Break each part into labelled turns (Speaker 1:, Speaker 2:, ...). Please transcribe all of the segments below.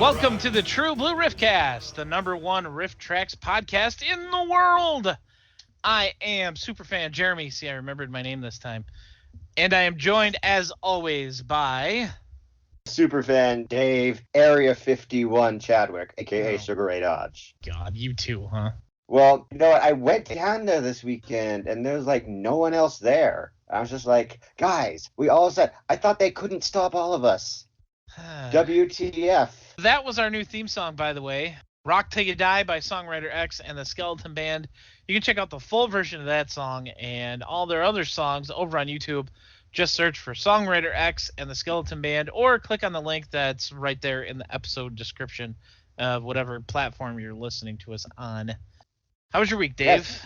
Speaker 1: Welcome to the True Blue Riffcast, the #1 RiffTrax podcast in the world. I am superfan Jeremy. See, I remembered my name this time. And I am joined, as always, by...
Speaker 2: Superfan Dave, Area 51 Chadwick, a.k.a. Sugar Ray Dodge.
Speaker 1: God, you too, huh?
Speaker 2: Well, you know what? I went down there this weekend, and there was, no one else there. I was just like, guys, we all said, I thought they couldn't stop all of us. WTF.
Speaker 1: That was our new theme song, by the way. Rock Till You Die by Songwriter X and the Skeleton Band. You can check out the full version of that song and all their other songs over on YouTube. Just search for Songwriter X and the Skeleton Band, or click on the link that's right there in the episode description of whatever platform you're listening to us on. How was your week, Dave?
Speaker 2: Yes.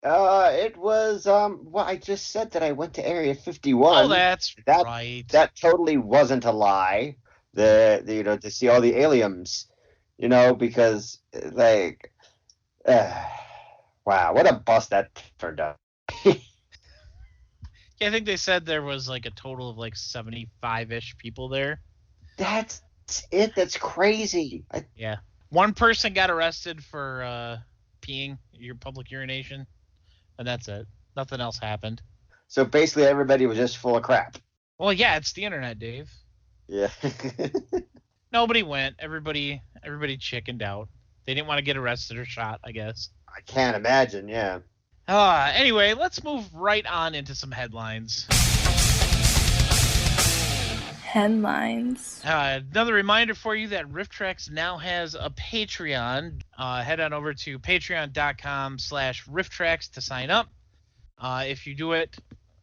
Speaker 2: It was, I just said that I went to Area 51.
Speaker 1: Oh, that's right.
Speaker 2: That totally wasn't a lie. To see all the aliens, because, wow, what a bust that turned out.
Speaker 1: Yeah, I think they said there was, a total of, 75-ish people there.
Speaker 2: That's it. That's crazy.
Speaker 1: Yeah. One person got arrested for, peeing, your public urination. And that's it. Nothing else happened.
Speaker 2: So basically everybody was just full of crap.
Speaker 1: Well, yeah, it's the internet, Dave.
Speaker 2: Yeah.
Speaker 1: Nobody went. Everybody chickened out. They didn't want to get arrested or shot, I guess.
Speaker 2: I can't imagine, yeah.
Speaker 1: Anyway, let's move right on into some headlines.
Speaker 3: Headlines.
Speaker 1: Another reminder for you that RiffTrax now has a Patreon. Head on over to patreon.com/RiffTrax to sign up. If you do it,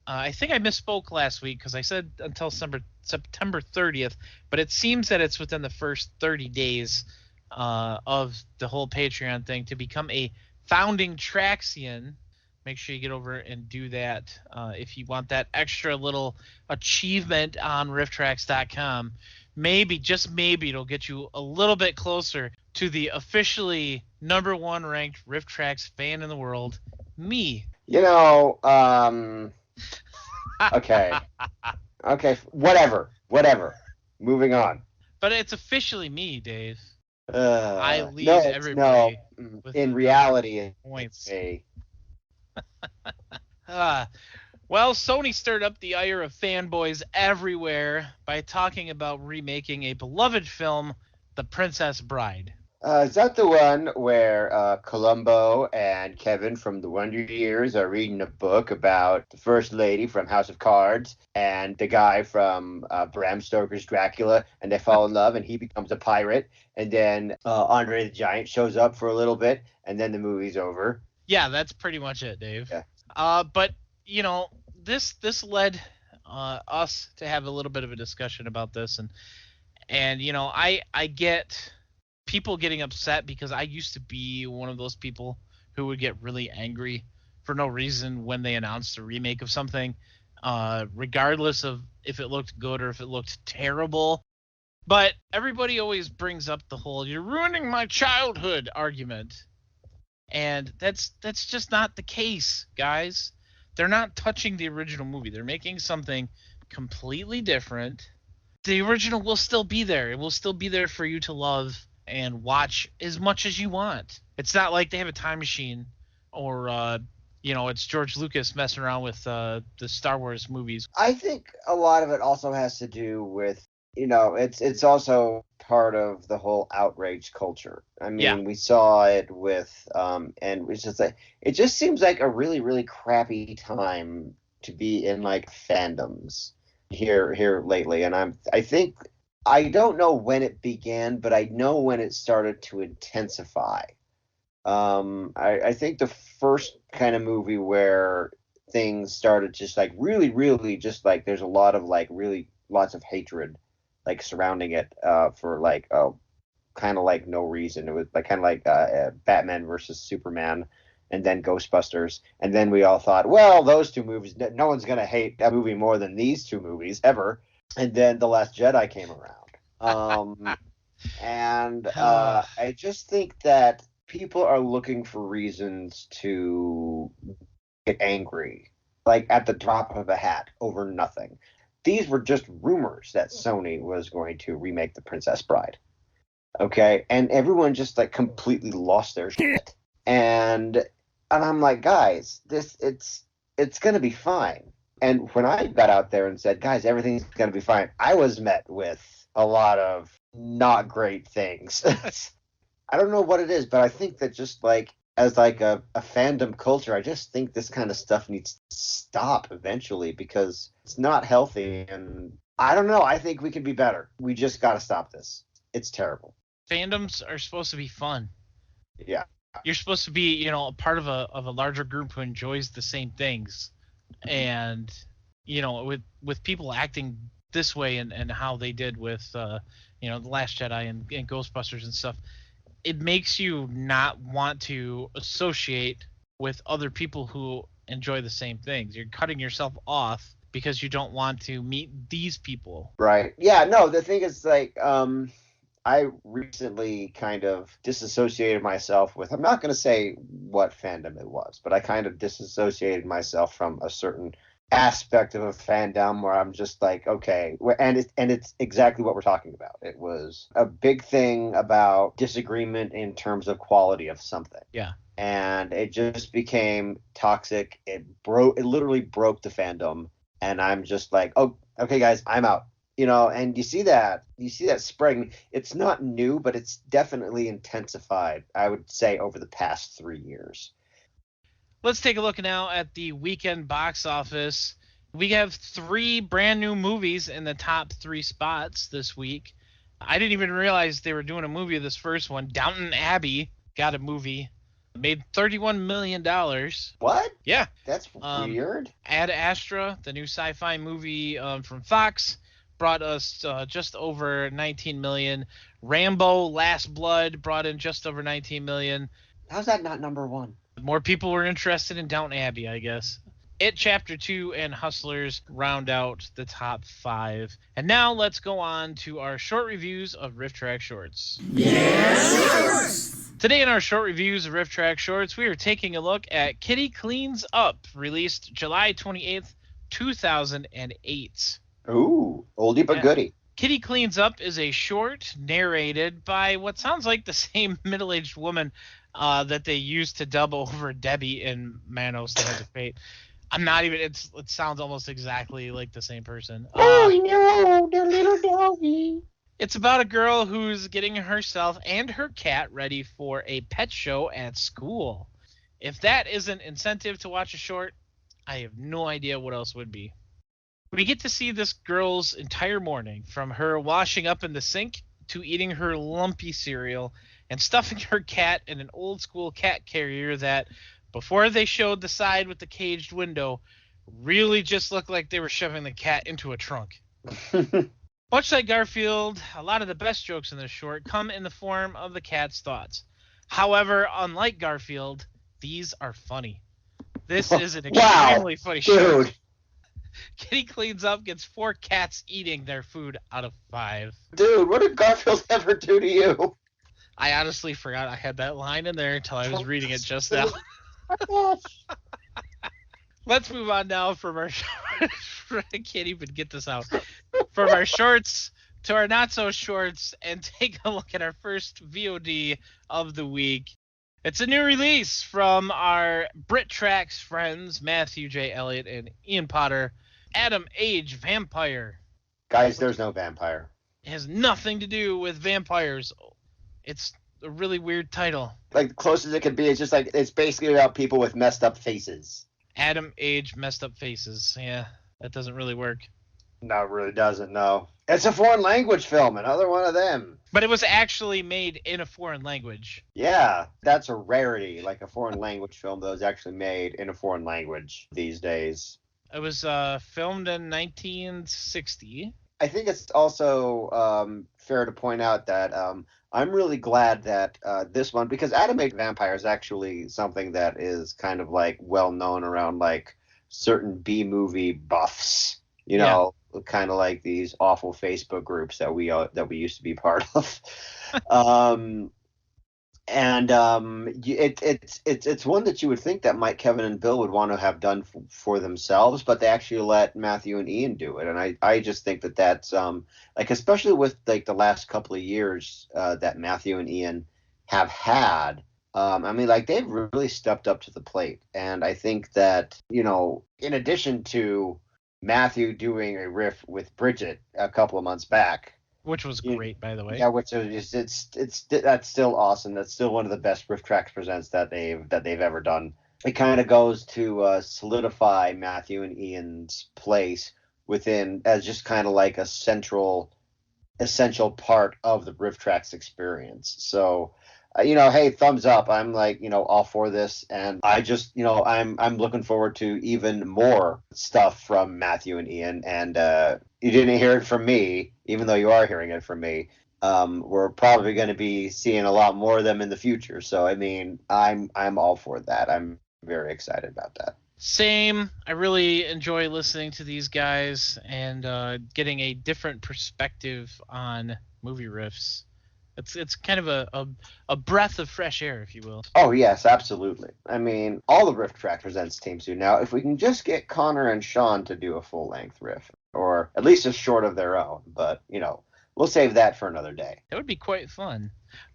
Speaker 1: I think I misspoke last week because I said until September 30th, but it seems that it's within the first 30 days of the whole Patreon thing to become a founding Traxian. Make sure you get over and do that if you want that extra little achievement on RiffTrax.com. Maybe, just maybe, it'll get you a little bit closer to the officially #1 ranked RiffTrax fan in the world, me.
Speaker 2: Okay. Okay, whatever. Moving on.
Speaker 1: But it's officially me, Dave.
Speaker 2: I
Speaker 1: lead everybody.
Speaker 2: No, in reality,
Speaker 1: points.
Speaker 2: It's me.
Speaker 1: Well, Sony stirred up the ire of fanboys everywhere by talking about remaking a beloved film, The Princess Bride.
Speaker 2: Is that the one where Columbo and Kevin from the Wonder Years are reading a book about the First Lady from House of Cards and the guy from Bram Stoker's Dracula, and they fall in love and he becomes a pirate, and then Andre the Giant shows up for a little bit, and then the movie's over?
Speaker 1: Yeah, that's pretty much it, Dave.
Speaker 2: Yeah.
Speaker 1: But, this led us to have a little bit of a discussion about this, and I get people getting upset because I used to be one of those people who would get really angry for no reason when they announced a remake of something, regardless of if it looked good or if it looked terrible. But everybody always brings up the whole "you're ruining my childhood" argument. And that's just not the case, guys. They're not touching the original movie. They're making something completely different. The original will still be there. It will still be there for you to love and watch as much as you want. It's not like they have a time machine or, it's George Lucas messing around with the Star Wars movies.
Speaker 2: I think a lot of it also has to do with, it's also part of the whole outrage culture. I mean, yeah. We saw it with, and it's just it just seems like a really, really crappy time to be in fandoms here lately. And I don't know when it began, but I know when it started to intensify. I think the first kind of movie where things started just really, really just there's a lot of really lots of hatred surrounding it for kind of no reason. It was kind of Batman versus Superman, and then Ghostbusters, and then we all thought, well, those two movies, no one's gonna hate that movie more than these two movies ever. And then The Last Jedi came around, and I just think that people are looking for reasons to get angry, at the drop of a hat over nothing. These were just rumors that Sony was going to remake The Princess Bride. Okay, and everyone just like completely lost their shit. And I'm like, guys, it's gonna be fine. And when I got out there and said, guys, everything's gonna be fine, I was met with a lot of not great things. I don't know what it is, but I think that just like as like a fandom culture, I just think this kind of stuff needs to stop eventually because it's not healthy. And I don't know. I think we can be better. We just got to stop this. It's terrible.
Speaker 1: Fandoms are supposed to be fun.
Speaker 2: Yeah.
Speaker 1: You're supposed to be, a part of a larger group who enjoys the same things. And, with people acting this way and how they did with, The Last Jedi and Ghostbusters and stuff, it makes you not want to associate with other people who enjoy the same things. You're cutting yourself off because you don't want to meet these people.
Speaker 2: Right. Yeah, no, the thing is like I recently kind of disassociated myself with, I'm not going to say what fandom it was, but I kind of disassociated myself from a certain aspect of a fandom where I'm just like, okay, and it's exactly what we're talking about. It was a big thing about disagreement in terms of quality of something.
Speaker 1: Yeah.
Speaker 2: And it just became toxic. It literally broke the fandom. And I'm just like, oh, okay, guys, I'm out. And you see that spreading. It's not new, but it's definitely intensified, I would say, over the past 3 years.
Speaker 1: Let's take a look now at the weekend box office. We have 3 brand new movies in the top 3 spots this week. I didn't even realize they were doing a movie of this first one. Downton Abbey got a movie. Made $31 million.
Speaker 2: What?
Speaker 1: Yeah.
Speaker 2: That's weird.
Speaker 1: Ad Astra, the new sci-fi movie from Fox, brought us just over 19 million. Rambo: Last Blood brought in just over 19 million.
Speaker 2: How's that not number 1?
Speaker 1: More people were interested in Downton Abbey, I guess. It Chapter 2 and Hustlers round out the top 5. And now let's go on to our short reviews of RiffTrax shorts. Yes! Today in our short reviews of RiffTrax shorts, we are taking a look at Kitty Cleans Up, released July 28th, 2008.
Speaker 2: Ooh, oldie but goodie.
Speaker 1: Kitty Cleans Up is a short narrated by what sounds like the same middle-aged woman that they used to dub over Debbie in Manos: The Hands of Fate. I'm not even. It sounds almost exactly like the same person.
Speaker 2: Oh no, the little doggy.
Speaker 1: It's about a girl who's getting herself and her cat ready for a pet show at school. If that isn't incentive to watch a short, I have no idea what else would be. We get to see this girl's entire morning, from her washing up in the sink to eating her lumpy cereal and stuffing her cat in an old school cat carrier that, before they showed the side with the caged window, really just looked like they were shoving the cat into a trunk. Much like Garfield, a lot of the best jokes in this short come in the form of the cat's thoughts. However, unlike Garfield, these are funny. This is an extremely funny short. Kitty Cleans Up gets 4 cats eating their food out of 5.
Speaker 2: Dude, what did Garfield ever do to you?
Speaker 1: I honestly forgot I had that line in there until I was reading it just now. Let's move on now from our I can't even get this out. From our shorts to our not so shorts, and take a look at our first VOD of the week. It's a new release from our RiffTrax friends, Matthew J. Elliot and Ian Potter. Adam Age Vampire.
Speaker 2: Guys, there's no vampire.
Speaker 1: It has nothing to do with vampires. It's a really weird title.
Speaker 2: Like, the closest it could be, it's just like, it's basically about people with messed up faces.
Speaker 1: Adam Age Messed Up Faces. Yeah, that doesn't really work.
Speaker 2: No, it really doesn't, no. It's a foreign language film, another one of them.
Speaker 1: But it was actually made in a foreign language.
Speaker 2: Yeah, that's a rarity, like a foreign language film that was actually made in a foreign language these days.
Speaker 1: It was filmed in 1960.
Speaker 2: I think it's also fair to point out that I'm really glad that this one, because Adam Age Vampire is actually something that is kind of like well known around like certain B-movie buffs, you know, kind of like these awful Facebook groups that we used to be part of. And it's one that you would think that Mike, Kevin, and Bill would want to have done for themselves, but they actually let Matthew and Ian do it, and I just think that that's like, especially with like the last couple of years that Matthew and Ian have had. I mean, like, they've really stepped up to the plate, and I think that, in addition to Matthew doing a riff with Bridget a couple of months back.
Speaker 1: Which was great, by the way.
Speaker 2: Yeah, which is that's still awesome. That's still one of the best RiffTrax presents that they've ever done. It kind of goes to solidify Matthew and Ian's place within as just kind of like a essential part of the RiffTrax experience. So, hey, thumbs up. I'm like, all for this, and I just, I'm looking forward to even more stuff from Matthew and Ian. And you didn't hear it from me, even though you are hearing it from me. We're probably going to be seeing a lot more of them in the future. So, I mean, I'm all for that. I'm very excited about that.
Speaker 1: Same. I really enjoy listening to these guys and getting a different perspective on movie riffs. It's kind of a breath of fresh air, if you will.
Speaker 2: Oh, yes, absolutely. I mean, all the RiffTrax presents teams do. Now, if we can just get Connor and Sean to do a full-length riff, or at least a short of their own, but, we'll save that for another day.
Speaker 1: That would be quite fun.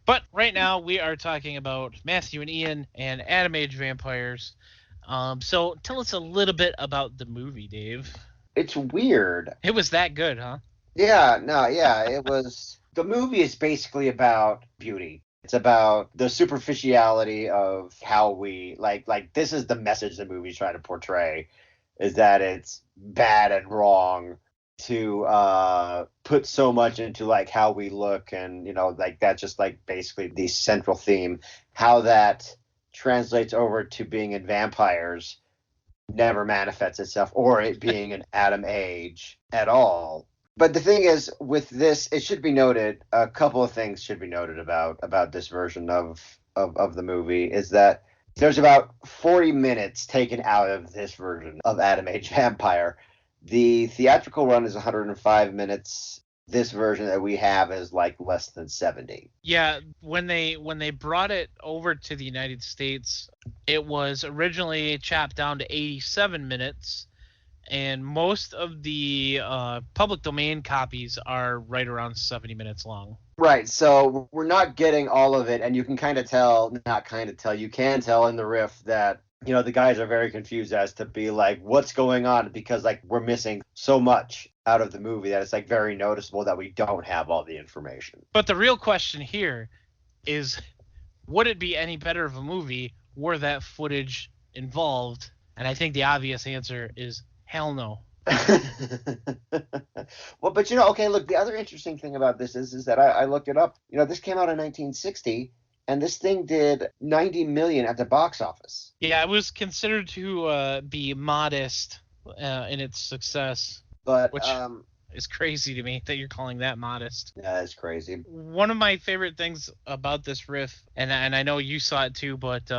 Speaker 1: But right now, we are talking about Matthew and Ian and Atom Age Vampires. So tell us a little bit about the movie, Dave.
Speaker 2: It's weird.
Speaker 1: It was that good, huh?
Speaker 2: Yeah, no, yeah, it was... The movie is basically about beauty. It's about the superficiality of how we like this is the message the movie's trying to portray, is that it's bad and wrong to put so much into like how we look, and like that's just like basically the central theme. How that translates over to being in vampires never manifests itself, or it being an Atom Age at all. But the thing is, with this, it should be noted, a couple of things should be noted about this version of the movie, is that there's about 40 minutes taken out of this version of Atom Age Vampire. The theatrical run is 105 minutes. This version that we have is like less than 70.
Speaker 1: Yeah, when they brought it over to the United States, it was originally chopped down to 87 minutes. And most of the public domain copies are right around 70 minutes long.
Speaker 2: Right, so we're not getting all of it, and you can kind of tell, you can tell in the riff that, the guys are very confused as to be like, what's going on? Because, like, we're missing so much out of the movie that it's, like, very noticeable that we don't have all the information.
Speaker 1: But the real question here is, would it be any better of a movie were that footage involved? And I think the obvious answer is hell no.
Speaker 2: Well, but okay, look, the other interesting thing about this is that I looked it up. This came out in 1960, and this thing did 90 million at the box office.
Speaker 1: Yeah, it was considered to be modest in its success,
Speaker 2: but
Speaker 1: which is crazy to me that you're calling that modest.
Speaker 2: Yeah, it's crazy.
Speaker 1: One of my favorite things about this riff, and I know you saw it too, but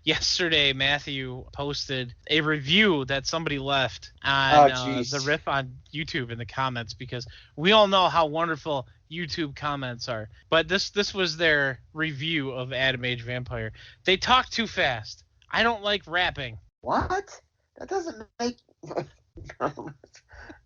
Speaker 1: yesterday Matthew posted a review that somebody left on the riff on YouTube in the comments, because we all know how wonderful YouTube comments are. But this was their review of Atom Age Vampire. They talk too fast. I don't like rapping.
Speaker 2: What? That doesn't make...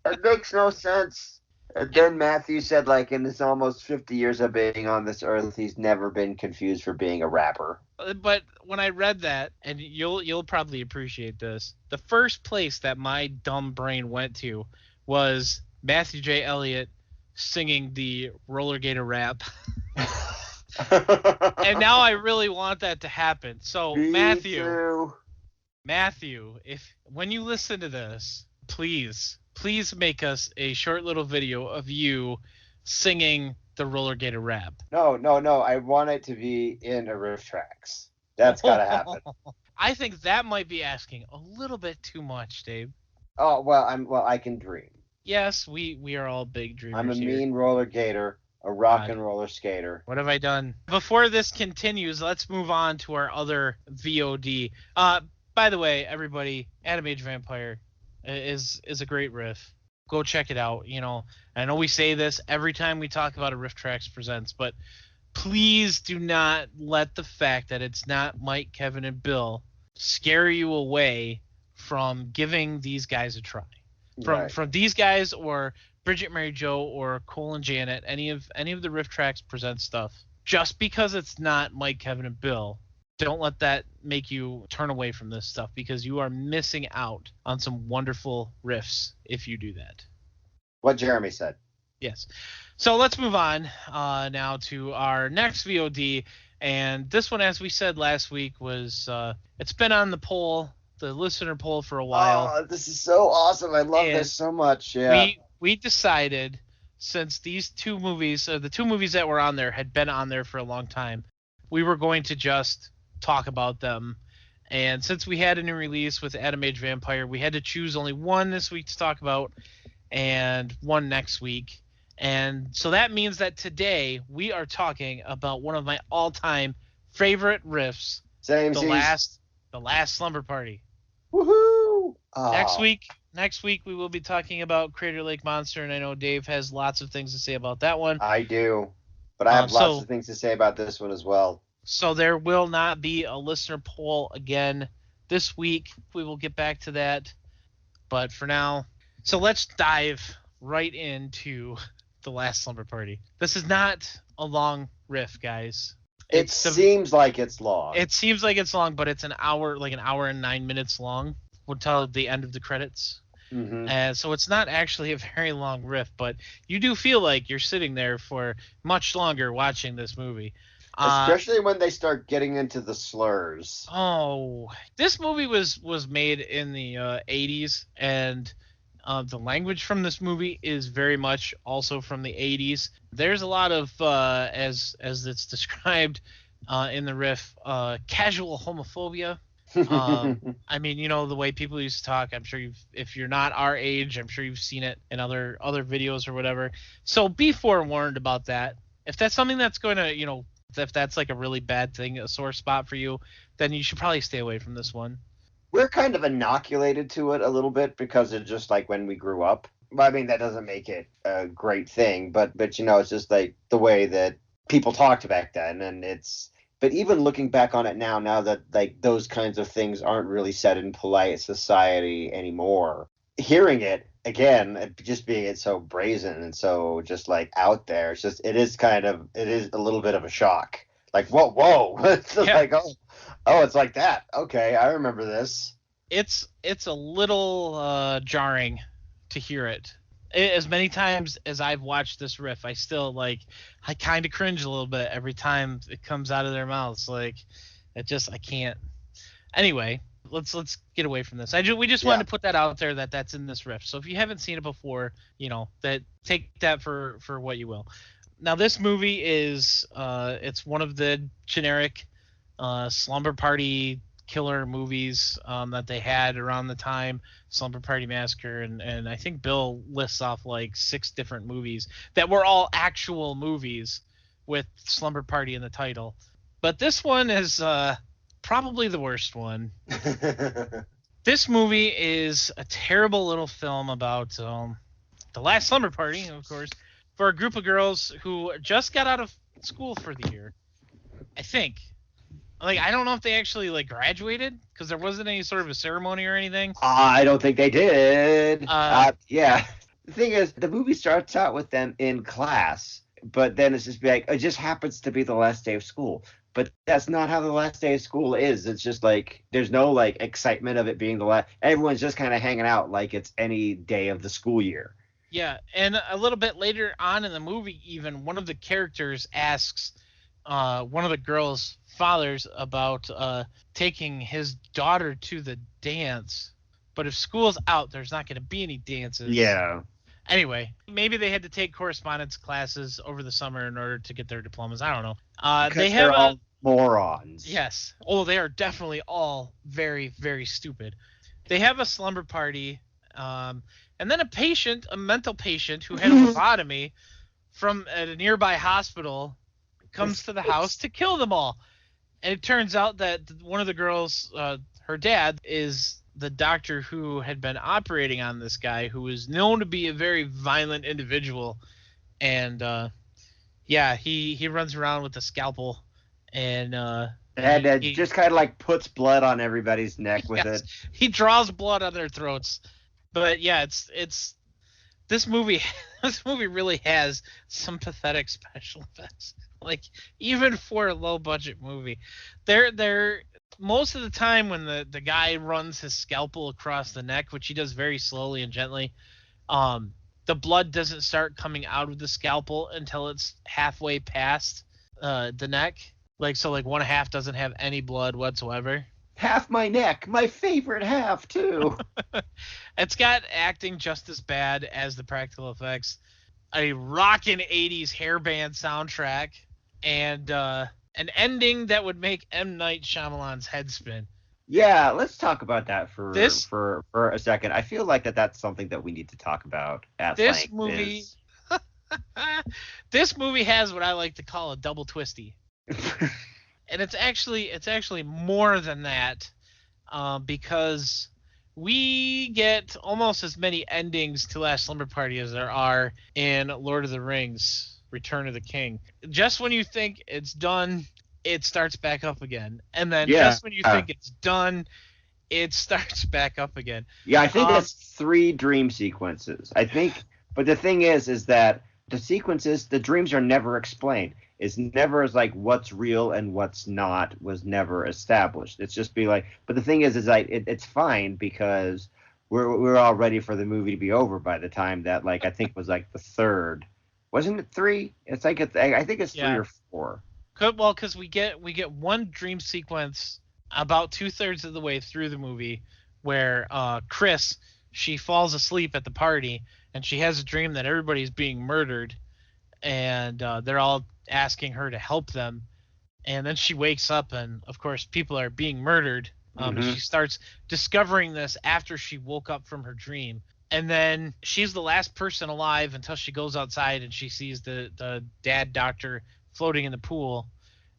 Speaker 2: It makes no sense. And then Matthew said, like, in his almost 50 years of being on this earth, he's never been confused for being a rapper.
Speaker 1: But when I read that, and you'll probably appreciate this, the first place that my dumb brain went to was Matthew J. Elliott singing the Roller Gator rap. And now I really want that to happen. So Matthew, if when you listen to this, please make us a short little video of you singing the Roller Gator rap.
Speaker 2: No. I want it to be in a RiffTrax. That's gotta happen.
Speaker 1: I think that might be asking a little bit too much, Dave.
Speaker 2: Oh, well, I can dream.
Speaker 1: Yes, we are all big dreamers.
Speaker 2: I'm a
Speaker 1: here.
Speaker 2: mean roller gator, a rock and roller skater.
Speaker 1: What have I done? Before this continues, let's move on to our other VOD. By the way, everybody, Atom Age Vampire is a great riff. Go check it out. I know we say this every time we talk about a RiffTrax Presents, but please do not let the fact that it's not Mike, Kevin, and Bill scare you away from giving these guys a try. From these guys or Bridget, Mary Jo, or Cole and Janet, any of the RiffTrax present stuff. Just because it's not Mike, Kevin, and Bill, don't let that make you turn away from this stuff, because you are missing out on some wonderful riffs if you do that.
Speaker 2: What Jeremy said.
Speaker 1: Yes. So let's move on now to our next VOD. And this one, as we said last week, was it's been on the listener poll for a while.
Speaker 2: Oh, this is so awesome. I love this so much. Yeah.
Speaker 1: We decided, since these two movies, the two movies that were on there had been on there for a long time, we were going to just talk about them. And since we had a new release with Adam Age Vampire, we had to choose only one this week to talk about and one next week. And so that means that today we are talking about one of my all-time favorite riffs, the Last Slumber Party.
Speaker 2: Woohoo!
Speaker 1: Oh. Next week we will be talking about Crater Lake Monster, and I know Dave has lots of things to say about that one.
Speaker 2: I do, but I have lots of things to say about this one as well.
Speaker 1: So there will not be a listener poll again this week. We will get back to that, but for now, so let's dive right into The Last Slumber Party. This is not a long riff, guys.
Speaker 2: It seems like it's long.
Speaker 1: It seems like it's long, but it's an hour and 9 minutes long until the end of the credits.
Speaker 2: Mm-hmm.
Speaker 1: And so it's not actually a very long riff, but you do feel like you're sitting there for much longer watching this movie.
Speaker 2: Especially when they start getting into the slurs.
Speaker 1: Oh, this movie was made in the 80s, and the language from this movie is very much also from the 80s. There's a lot of, as it's described in the riff, casual homophobia. I mean, you know, the way people used to talk, I'm sure if you're not our age, I'm sure you've seen it in other videos or whatever. So be forewarned about that. If that's something that's going to, you know, if that's like a really bad thing, a sore spot for you, then you should probably stay away from this one.
Speaker 2: We're kind of inoculated to it a little bit because it's just like when we grew up. I mean, that doesn't make it a great thing, but you know, it's just like the way that people talked back then, and but even looking back on it now that like those kinds of things aren't really said in polite society anymore, hearing it again, just being it so brazen and so just like out there, it is a little bit of a shock. Like, whoa. It's
Speaker 1: yeah.
Speaker 2: Like, oh, it's like that. Okay, I remember this.
Speaker 1: It's a little jarring to hear it. As many times as I've watched this riff, I still I kind of cringe a little bit every time it comes out of their mouths. Like, I can't. Anyway, let's get away from this. We just wanted to put that out there that's in this riff. So if you haven't seen it before, you know, that take that for what you will. Now this movie is it's one of the generic slumber party killer movies that they had around the time, Slumber Party Massacre, and I think Bill lists off like 6 different movies that were all actual movies with Slumber Party in the title. But this one is probably the worst one. This movie is a terrible little film about the last slumber party, of course, for a group of girls who just got out of school for the year, I think. Like, I don't know if they actually graduated, because there wasn't any sort of a ceremony or anything.
Speaker 2: I don't think they did. Yeah. The thing is, the movie starts out with them in class, but then it's just it just happens to be the last day of school. But that's not how the last day of school is. It's just there's no excitement of it being the last. Everyone's just kind of hanging out like it's any day of the school year.
Speaker 1: Yeah, and a little bit later on in the movie, even one of the characters asks one of the girls' fathers about taking his daughter to the dance, but if school's out, there's not going to be any dances.
Speaker 2: Yeah.
Speaker 1: Anyway, maybe they had to take correspondence classes over the summer in order to get their diplomas. I don't know.
Speaker 2: They're all morons.
Speaker 1: Yes. Oh, they are definitely all very, very stupid. They have a slumber party, and then a mental patient who had a lobotomy from at a nearby hospital comes to the house to kill them all. And it turns out that one of the girls, her dad, is the doctor who had been operating on this guy, who was known to be a very violent individual. And Yeah, he runs around with a scalpel, and
Speaker 2: And just kind of like puts blood on everybody's neck with
Speaker 1: yes,
Speaker 2: it.
Speaker 1: he draws blood on their throats. But yeah, it's this movie. This movie really has some pathetic special effects. Like even for a low budget movie, they're most of the time when the guy runs his scalpel across the neck, which he does very slowly and gently, um, the blood doesn't start coming out of the scalpel until it's halfway past the neck. Like one half doesn't have any blood whatsoever.
Speaker 2: Half my neck, my favorite half too.
Speaker 1: It's got acting just as bad as the practical effects, a rockin' 80s hairband soundtrack, and an ending that would make M. Night Shyamalan's head spin.
Speaker 2: Yeah, let's talk about that for
Speaker 1: This
Speaker 2: a second. I feel like that's something that we need to talk about at
Speaker 1: this
Speaker 2: length.
Speaker 1: movie this movie has what I like to call a double twisty. And it's actually more than that, because we get almost as many endings to Last Slumber Party as there are in Lord of the Rings: Return of the King. Just when you think it's done, it starts back up again, and then just when you think it's done, it starts back up again.
Speaker 2: Yeah, I think that's 3 dream sequences. I think, but the thing is that the sequences, the dreams are never explained. It's never as like what's real and what's not was never established. It's just be like, but the thing is like it's fine because we're all ready for the movie to be over by the time that like I think was like the 3rd, wasn't it 3? It's like I think it's 3 or 4.
Speaker 1: Well, because we get one dream sequence about 2/3 of the way through the movie where Chris, she falls asleep at the party and she has a dream that everybody's being murdered, and they're all asking her to help them, and then she wakes up and of course people are being murdered. And she starts discovering this after she woke up from her dream, and then she's the last person alive until she goes outside and she sees the dad doctor floating in the pool,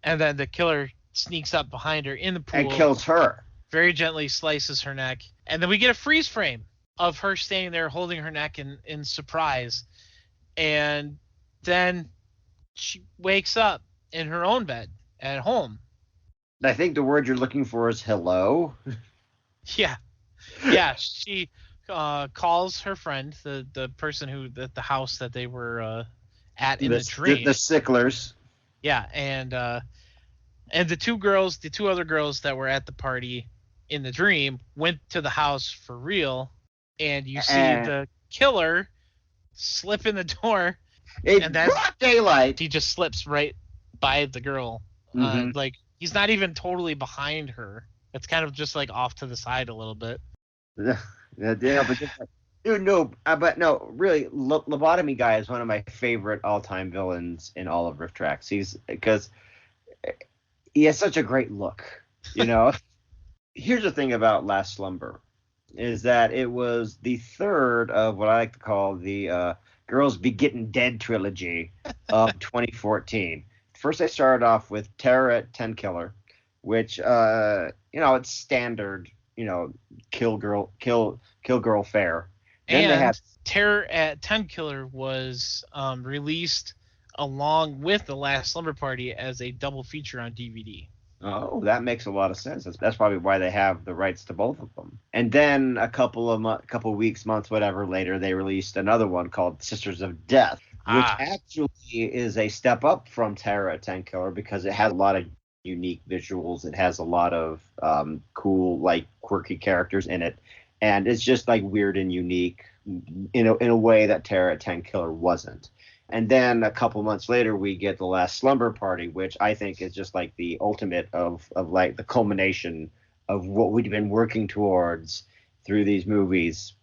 Speaker 1: and then the killer sneaks up behind her in the pool
Speaker 2: and kills her,
Speaker 1: very gently slices her neck, and then we get a freeze frame of her standing there holding her neck in surprise, and then she wakes up in her own bed at home.
Speaker 2: I think the word you're looking for is hello.
Speaker 1: Yeah, she calls her friend, the person who at the house that they were at in the dream,
Speaker 2: the Sicklers.
Speaker 1: Yeah, and the two other girls that were at the party in the dream went to the house for real, and you see the killer slip in the door.
Speaker 2: And that's broad daylight.
Speaker 1: He just slips right by the girl. Like he's not even totally behind her. It's kind of just like off to the side a little bit.
Speaker 2: Yeah, but dude, no, but no, really, Lobotomy Guy is one of my favorite all-time villains in all of RiffTrax. Because he has such a great look, you know. Here's the thing about Last Slumber, is that it was the 3rd of what I like to call the Girls Be Getting Dead trilogy of 2014. First, I started off with Terror at 10 Killer, which it's standard, kill girl fare. Then they had
Speaker 1: Terror at 10 Killer was released along with The Last Slumber Party as a double feature on DVD.
Speaker 2: Oh, that makes a lot of sense. That's probably why they have the rights to both of them. And then a couple weeks, months, whatever later, they released another one called Sisters of Death, which actually is a step up from Terror at 10 Killer because it has a lot of unique visuals. It has a lot of cool, like quirky characters in it, and it's just like weird and unique in a way that Terror at 10 Killer wasn't. And then a couple months later, we get The Last Slumber Party, which I think is just like the ultimate of like the culmination of what we've been working towards through these movies.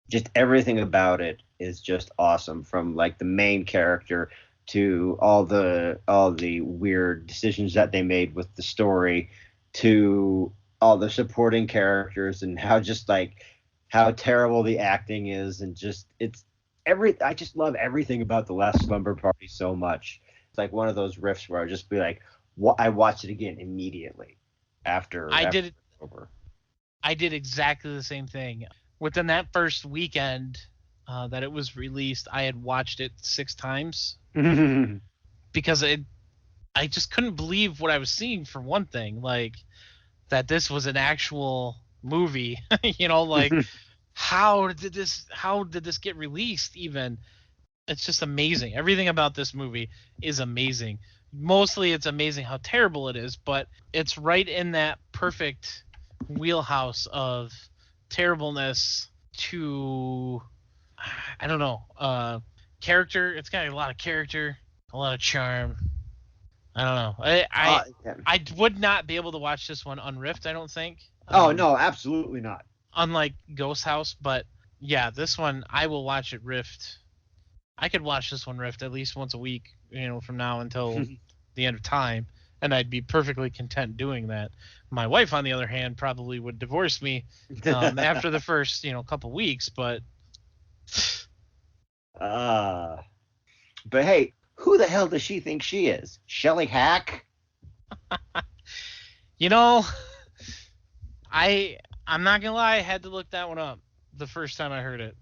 Speaker 2: Just everything about it is just awesome, from like the main character to all the weird decisions that they made with the story, to all the supporting characters, and how terrible the acting is, and just I just love everything about The Last Slumber Party so much. It's like one of those riffs where I just be like, I watch it again immediately after it's over.
Speaker 1: I did exactly the same thing. Within that first weekend that it was released, I had watched it 6 times. because I just couldn't believe what I was seeing, for one thing, like that this was an actual movie. Like how did this get released even? It's just amazing. Everything about this movie is amazing. Mostly it's amazing how terrible it is, but it's right in that perfect wheelhouse of terribleness to, I don't know, character. It's got a lot of character, a lot of charm. I don't know. I would not be able to watch this one unriffed, I don't think.
Speaker 2: Oh, no, absolutely not.
Speaker 1: Unlike Ghost House, but yeah, this one I will watch it riffed. I could watch this one riffed at least once a week, from now until the end of time, and I'd be perfectly content doing that. My wife, on the other hand, probably would divorce me after the first, couple weeks, but
Speaker 2: hey, who the hell does she think she is? Shelley Hack?
Speaker 1: I'm not gonna lie, I had to look that one up the first time I heard it.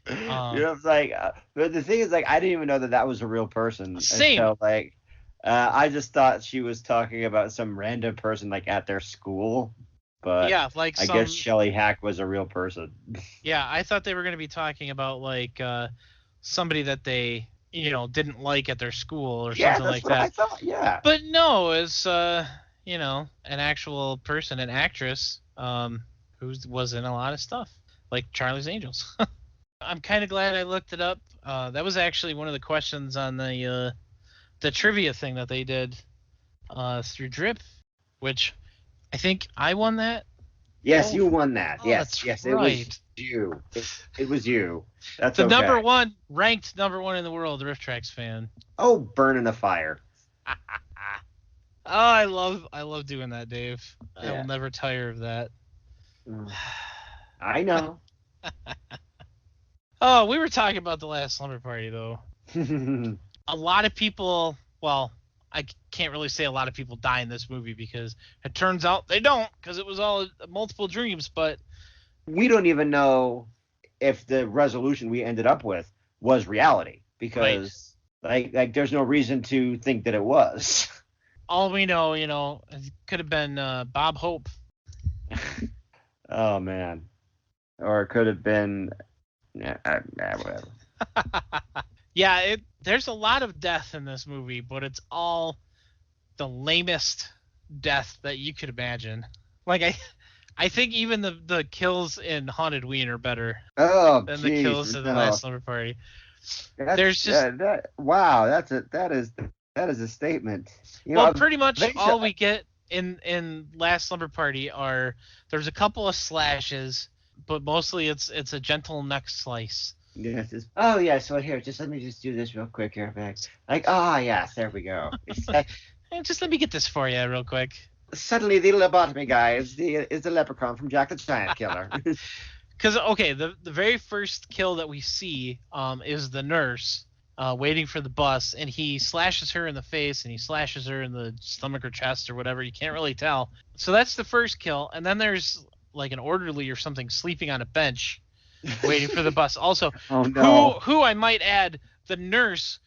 Speaker 2: It's like, but the thing is, like, I didn't even know that was a real person.
Speaker 1: Same.
Speaker 2: Until, like, I just thought she was talking about some random person, like, at their school. But
Speaker 1: yeah, like
Speaker 2: I guess Shelley Hack was a real person.
Speaker 1: Yeah, I thought they were going to be talking about like somebody that they didn't like at their school or something like that.
Speaker 2: I thought, yeah.
Speaker 1: But no, it's an actual person, an actress who was in a lot of stuff, like Charlie's Angels. I'm kind of glad I looked it up. That was actually one of the questions on the trivia thing that they did through Drip, which I think I won that.
Speaker 2: Yes, you won that. Yes,
Speaker 1: yes,
Speaker 2: right.
Speaker 1: It was
Speaker 2: you. It was you. That's
Speaker 1: the
Speaker 2: okay.
Speaker 1: ranked number one in the world RiffTrax fan.
Speaker 2: Oh, burn in the fire.
Speaker 1: I love doing that, Dave. Yeah. I will never tire of that.
Speaker 2: I know.
Speaker 1: Oh, we were talking about the Last Slumber Party, though. A lot of people, well, I can't really say a lot of people die in this movie because it turns out they don't, because it was all multiple dreams, but
Speaker 2: we don't even know if the resolution we ended up with was reality, because like there's no reason to think that it was.
Speaker 1: All we know, it could have been Bob Hope.
Speaker 2: Oh, man. Or it could have been whatever.
Speaker 1: Yeah, there's a lot of death in this movie, but it's all the lamest death that you could imagine. Like I think even the kills in Haunted Ween are better than the kills in the Last Slumber Party. There's just
Speaker 2: wow, that is a statement.
Speaker 1: Pretty much all we get in Last Slumber Party there's a couple of slashes, but mostly it's a gentle neck slice.
Speaker 2: Yes. So here, just let me just do this real quick here, Max. Like, yes, there we go.
Speaker 1: Just let me get this for you real quick.
Speaker 2: Suddenly, the lobotomy guy is the leprechaun from Jack the Giant Killer.
Speaker 1: Because the very first kill that we see is the nurse waiting for the bus, and he slashes her in the face, and he slashes her in the stomach or chest or whatever. You can't really tell. So that's the first kill, and then there's like an orderly or something sleeping on a bench waiting for the bus. Also,
Speaker 2: oh, no.
Speaker 1: who I might add, the nurse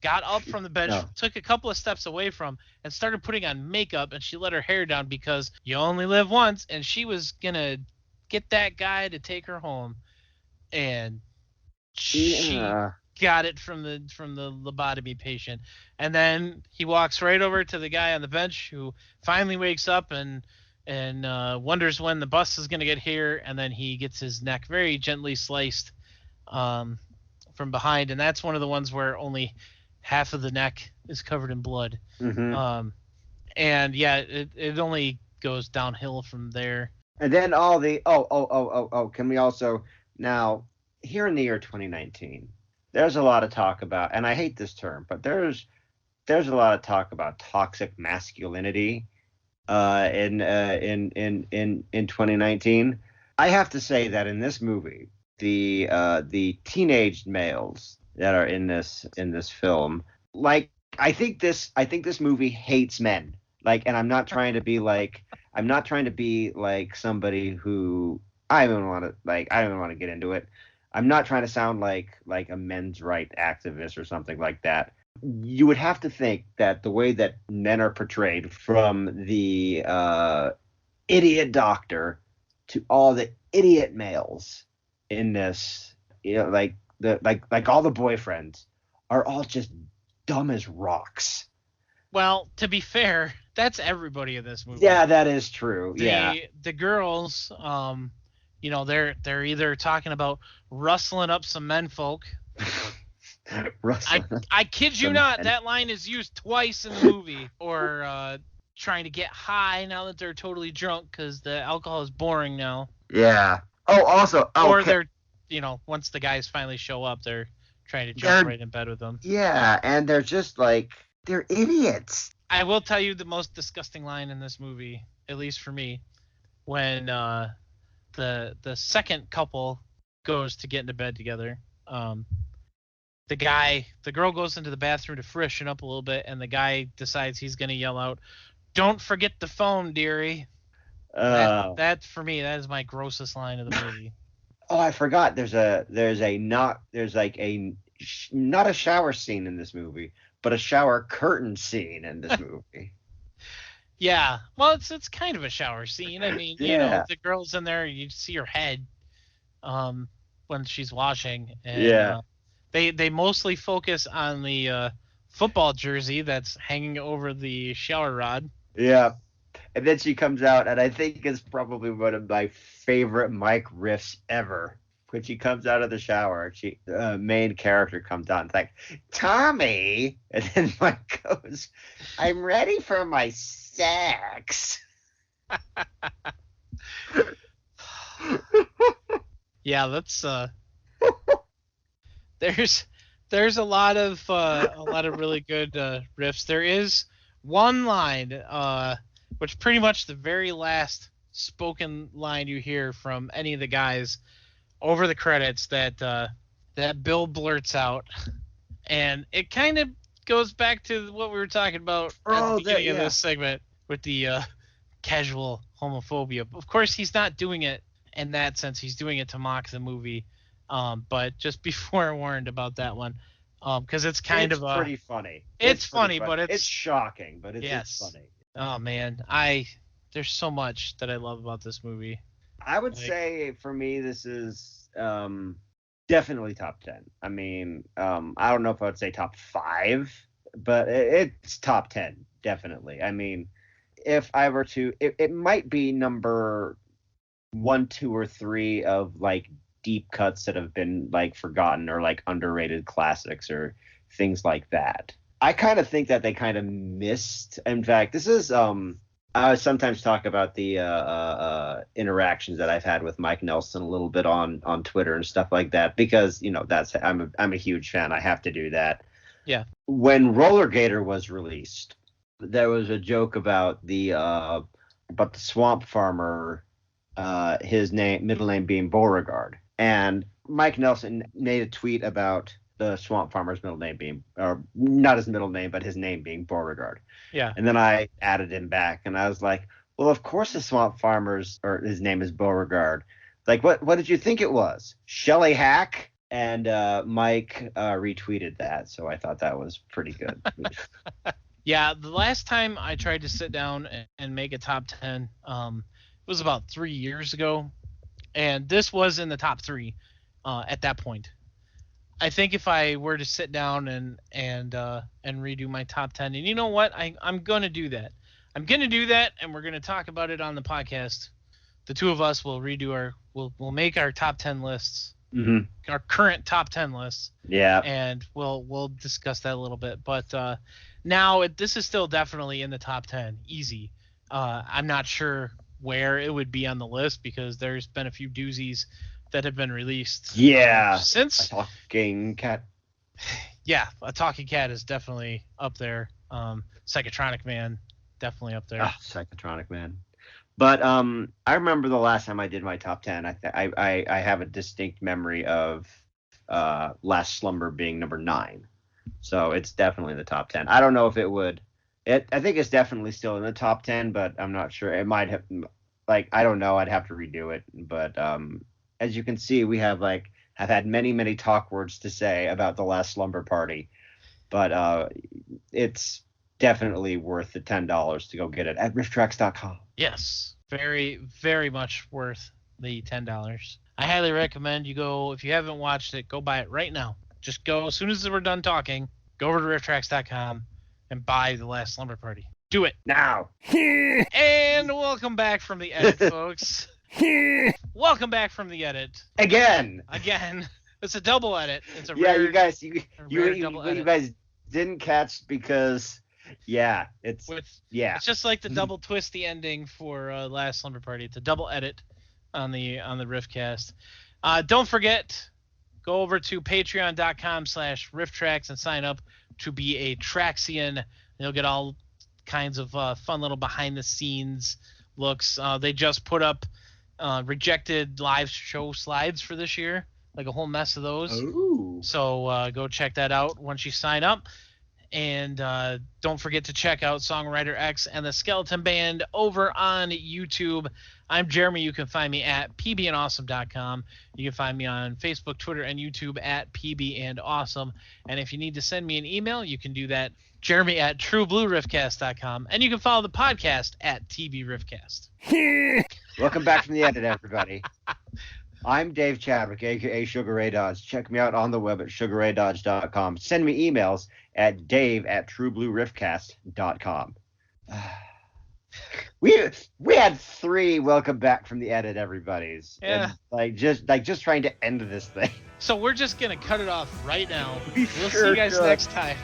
Speaker 1: got up from the bench, took a couple of steps away from, and started putting on makeup, and she let her hair down because you only live once, and she was gonna get that guy to take her home, and she got it from the lobotomy patient. And then he walks right over to the guy on the bench who finally wakes up and wonders when the bus is going to get here, and then he gets his neck very gently sliced from behind, and that's one of the ones where only half of the neck is covered in blood.
Speaker 2: Mm-hmm.
Speaker 1: And yeah, it only goes downhill from there.
Speaker 2: And then all the can we also now, here in the year 2019, there's a lot of talk about, and I hate this term, but there's a lot of talk about toxic masculinity in 2019. I have to say that in this movie, the teenage males that are in this film, like, I think this movie hates men. Like, and I'm not trying to be like somebody who I don't even want to get into it. I'm not trying to sound like a men's right activist or something like that. you would have to think that the way that men are portrayed, from the idiot doctor to all the idiot males in this, like all the boyfriends are all just dumb as rocks.
Speaker 1: Well, to be fair, that's everybody in this movie.
Speaker 2: Yeah, that is true. Yeah.
Speaker 1: The girls, they're either talking about rustling up some menfolk. I kid you not, that line is used twice in the movie. Or trying to get high now that they're totally drunk because the alcohol is boring now.
Speaker 2: Yeah. Oh, also. Oh,
Speaker 1: or they're, once the guys finally show up, they're trying to jump right in bed with them.
Speaker 2: Yeah, and they're just like, they're idiots.
Speaker 1: I will tell you the most disgusting line in this movie, at least for me, when the second couple goes to get into bed together. The girl goes into the bathroom to freshen up a little bit, and the guy decides he's going to yell out, "Don't forget the phone, dearie." That for me, that is my grossest line of the movie.
Speaker 2: Oh, I forgot. There's not a shower scene in this movie, but a shower curtain scene in this movie.
Speaker 1: Yeah, well, it's kind of a shower scene. I mean, the girl's in there, you see her head, when she's washing, and they mostly focus on the football jersey that's hanging over the shower rod.
Speaker 2: Yeah. And then she comes out, and I think it's probably one of my favorite Mike riffs ever. When she comes out of the shower, main character comes out and it's like, "Tommy," and then Mike goes, "I'm ready for my sex."
Speaker 1: Yeah, that's there's a lot of really good riffs. There is one line, which pretty much the very last spoken line you hear from any of the guys over the credits, that Bill blurts out, and it kind of goes back to what we were talking about at the beginning of this segment with the casual homophobia. Of course, he's not doing it in that sense. He's doing it to mock the movie. But just be forewarned about that one, because it's
Speaker 2: pretty funny.
Speaker 1: It's funny, but
Speaker 2: it's shocking, but it's funny.
Speaker 1: Oh man, there's so much that I love about this movie.
Speaker 2: I would say for me, this is definitely top 10. I mean, I don't know if I would say top 5, but it's top 10, definitely. I mean, if I were to, it might be number 1, 2, or 3 of like deep cuts that have been like forgotten or like underrated classics or things like that. I kind of think that they kind of missed. In fact, this is I sometimes talk about the interactions that I've had with Mike Nelson a little bit on Twitter and stuff like that, because I'm a huge fan. I have to do that.
Speaker 1: Yeah.
Speaker 2: When Roller Gator was released, there was a joke about the swamp farmer, his middle name being Beauregard, and Mike Nelson made a tweet about the swamp farmer's middle name being, or not his middle name, but his name being Beauregard.
Speaker 1: Yeah.
Speaker 2: And then I added him back, and I was like, well, of course the swamp farmer's, or his name is Beauregard. Like, what did you think it was? Shelley Hack? And Mike retweeted that, so I thought that was pretty good.
Speaker 1: Yeah, the last time I tried to sit down and make a top 10, it was about 3 years ago, and this was in the top 3 at that point. I think if I were to sit down and redo my top 10, and you know what, I'm gonna do that. I'm gonna do that, and we're gonna talk about it on the podcast. The two of us will we'll make our top 10 lists, our current top 10 lists.
Speaker 2: Yeah.
Speaker 1: And we'll discuss that a little bit. But now this is still definitely in the top 10, easy. I'm not sure where it would be on the list because there's been a few doozies that have been released.
Speaker 2: Yeah.
Speaker 1: Since
Speaker 2: A Talking Cat.
Speaker 1: Yeah, A Talking Cat is definitely up there. Psychotronic Man, definitely up there.
Speaker 2: Psychotronic Man. But I remember the last time I did my top 10. I have a distinct memory of Last Slumber being number 9. So it's definitely in the top 10. I don't know if it would. I think it's definitely still in the top 10, but I'm not sure. It might have, I don't know. I'd have to redo it. But as you can see, we have had many, many talk words to say about the Last Slumber Party. but it's definitely worth the $10 to go get it at RiffTrax.com.
Speaker 1: Yes, very, very much worth the $10. I highly recommend you go, if you haven't watched it, go buy it right now. Just go, as soon as we're done talking, go over to RiffTrax.com and buy The Last Slumber Party. Do it.
Speaker 2: Now.
Speaker 1: And welcome back from the edit, folks. Welcome back from the edit.
Speaker 2: Again.
Speaker 1: It's a double edit. It's a
Speaker 2: yeah,
Speaker 1: rare,
Speaker 2: you guys,
Speaker 1: double edit.
Speaker 2: You guys didn't catch because, it's
Speaker 1: just like the double twisty ending for Last Slumber Party. It's a double edit on the Riffcast. Don't forget, go over to patreon.com/RiffTrax and sign up to be a Traxian. You'll get all kinds of fun little behind the scenes looks. They just put up rejected live show slides for this year, like a whole mess of those.
Speaker 2: Ooh.
Speaker 1: So go check that out once you sign up. And don't forget to check out Songwriter X and the Skeleton Band over on YouTube. I'm Jeremy. You can find me at pbandawesome.com. You can find me on Facebook, Twitter, and YouTube at pbandawesome. And if you need to send me an email, you can do that, Jeremy at trueblueriffcast.com. And you can follow the podcast at tbriffcast.
Speaker 2: Welcome back from the edit, everybody. I'm Dave Chadwick, a.k.a. Sugar Ray Dodge. Check me out on the web at sugarraydodge.com. Send me emails at dave@trueblueriffcast.com. We had 3 welcome back from the edit, everybody's.
Speaker 1: Yeah.
Speaker 2: And, just trying to end this thing.
Speaker 1: So we're just going to cut it off right now.
Speaker 2: We
Speaker 1: We'll
Speaker 2: sure
Speaker 1: see you guys
Speaker 2: should.
Speaker 1: next time.